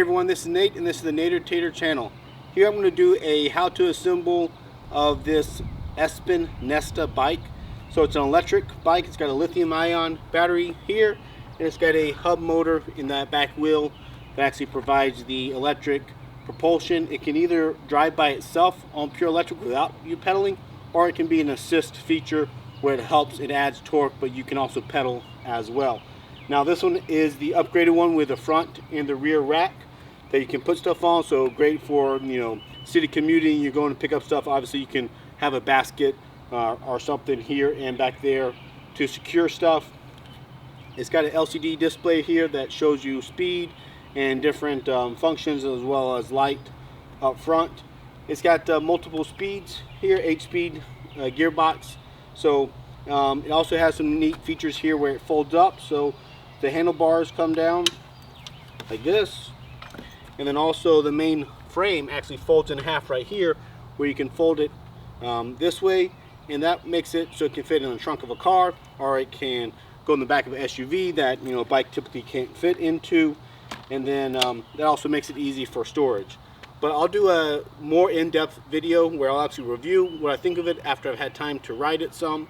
everyone, this is Nate and this is the Nader Tater channel. Here I'm going to do a how to assemble of this Espin Nesta bike. So it's an electric bike. It's got a lithium ion battery here, and it's got a hub motor in that back wheel that actually provides the electric propulsion. It can either drive by itself on pure electric without you pedaling, or it can be an assist feature where it helps, it adds torque, but you can also pedal as well. Now this one is the upgraded one with the front and the rear rack that you can put stuff on, so great for, you know, city commuting. You're going to pick up stuff, obviously you can have a basket or something here and back there to secure stuff. It's got an LCD display here that shows you speed and different functions, as well as light up front. It's got multiple speeds here, 8-speed gearbox. So it also has some neat features here where it folds up, so the handlebars come down like this, and then also the main frame actually folds in half right here, where you can fold it this way, and that makes it so it can fit in the trunk of a car, or it can go in the back of an SUV that, you know, a bike typically can't fit into, and then that also makes it easy for storage. But I'll do a more in-depth video where I'll actually review what I think of it after I've had time to ride it some,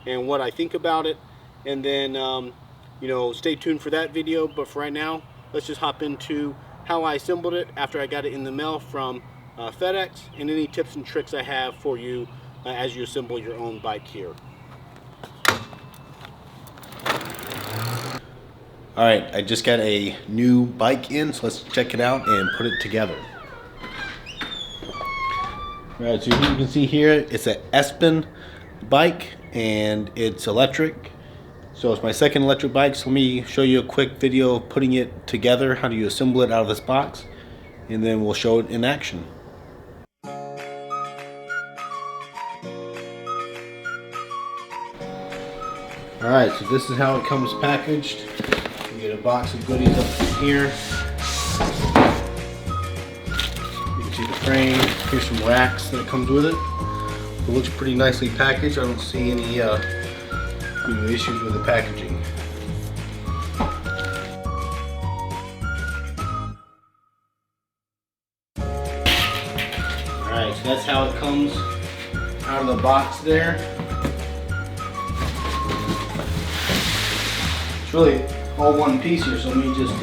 and what I think about it, and then you know, stay tuned for that video. But for right now, let's just hop into how I assembled it after I got it in the mail from FedEx, and any tips and tricks I have for you as you assemble your own bike here. Alright, I just got a new bike in, so let's check it out and put it together. Alright, so you can see here, it's an Espin bike and it's electric. So it's my second electric bike, so let me show you a quick video of putting it together. How do you assemble it out of this box, and then we'll show it in action. Alright, so this is how it comes packaged. You get a box of goodies up here. You can see the frame. Here's some racks that comes with it. It looks pretty nicely packaged. I don't see any issues with the packaging. Alright, so that's how it comes out of the box there. It's really all one piece here, so let me just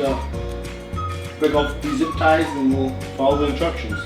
break off these zip ties and we'll follow the instructions.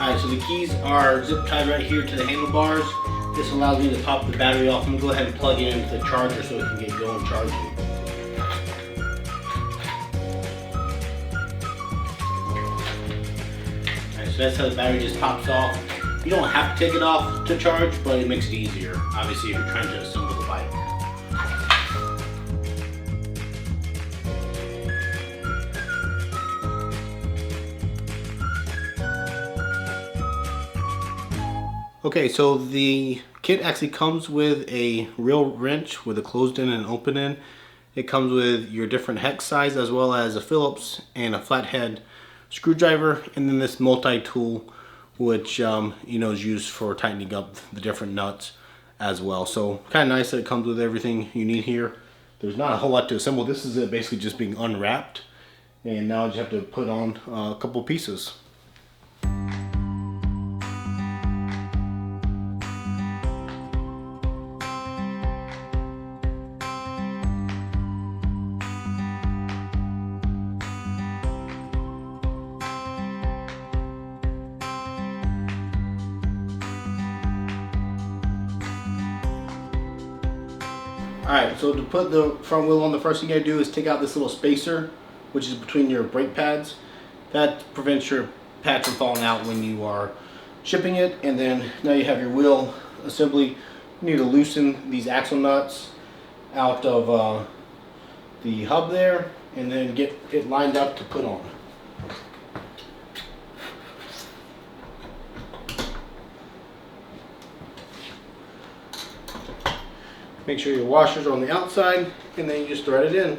Alright, so the keys are zip tied right here to the handlebars. This allows me to top the battery off. I'm going to go ahead and plug it into the charger so it can get going charging. Alright, so that's how the battery just pops off. You don't have to take it off to charge, but it makes it easier, obviously, if you're trying to assemble the bike. Okay, so the kit actually comes with a real wrench with a closed end and open end. It comes with your different hex size, as well as a Phillips and a flathead screwdriver, and then this multi-tool, which you know, is used for tightening up the different nuts as well. So kind of nice that it comes with everything you need here. There's not a whole lot to assemble. This is it basically just being unwrapped, and now you just have to put on a couple pieces. Alright, so to put the front wheel on, the first thing you gotta do is take out this little spacer, which is between your brake pads. That prevents your patch from falling out when you are shipping it. And then now you have your wheel assembly. You need to loosen these axle nuts out of the hub there, and then get it lined up to put on. Make sure your washers are on the outside, and then you just thread it in.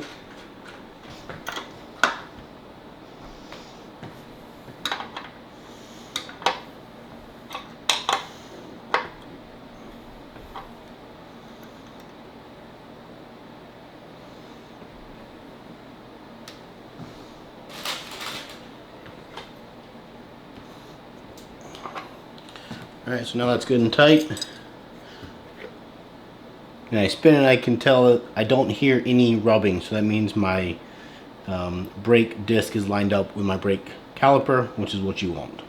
Alright, so now that's good and tight. And I spin it, I can tell I don't hear any rubbing, so that means my brake disc is lined up with my brake caliper, which is what you want.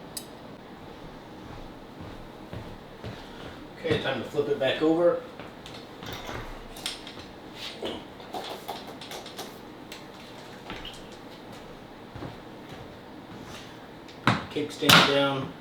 Okay, time to flip it back over. Kickstand down.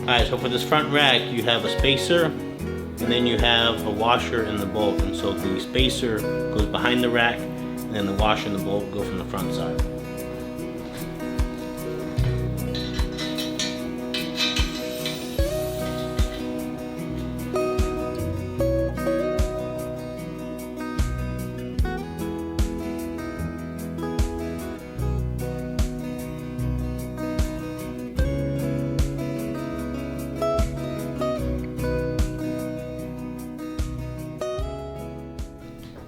Alright, so for this front rack, you have a spacer, and then you have a washer and the bolt. And so the spacer goes behind the rack, and then the washer and the bolt go from the front side.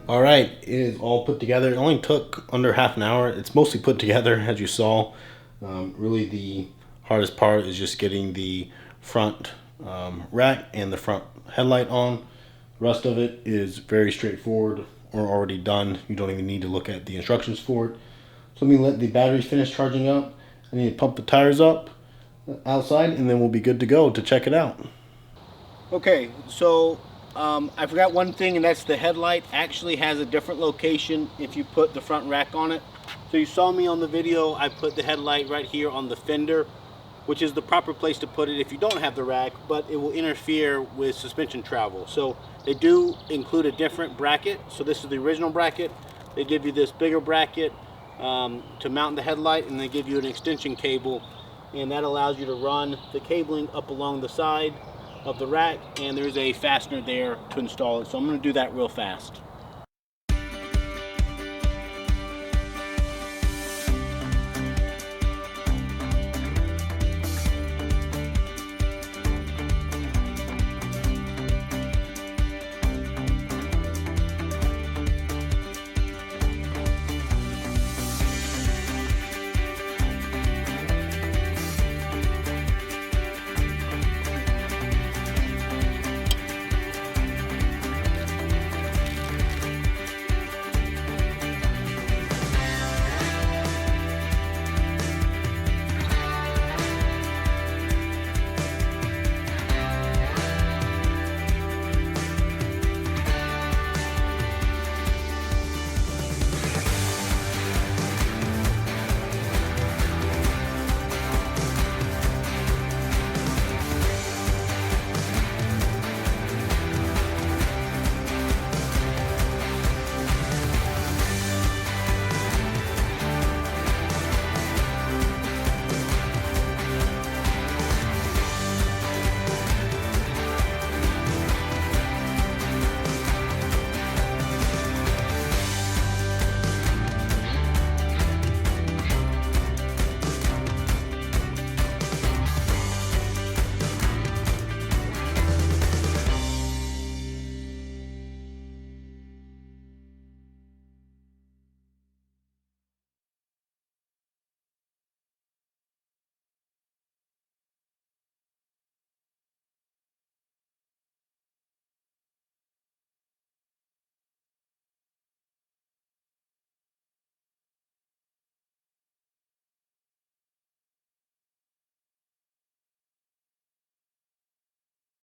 Alright, it is all put together. It only took under half an hour. It's mostly put together, as you saw. Really the hardest part is just getting the front rack and the front headlight on. The rest of it is very straightforward or already done. You don't even need to look at the instructions for it. So let me let the batteries finish charging up. I need to pump the tires up outside, and then we'll be good to go to check it out. Okay, so I forgot one thing, and that's the headlight actually has a different location if you put the front rack on it. So you saw me on the video, I put the headlight right here on the fender, which is the proper place to put it if you don't have the rack, but it will interfere with suspension travel. So they do include a different bracket. So this is the original bracket. They give you this bigger bracket to mount the headlight, and they give you an extension cable, and that allows you to run the cabling up along the side of the rack, and there's a fastener there to install it. So I'm going to do that real fast.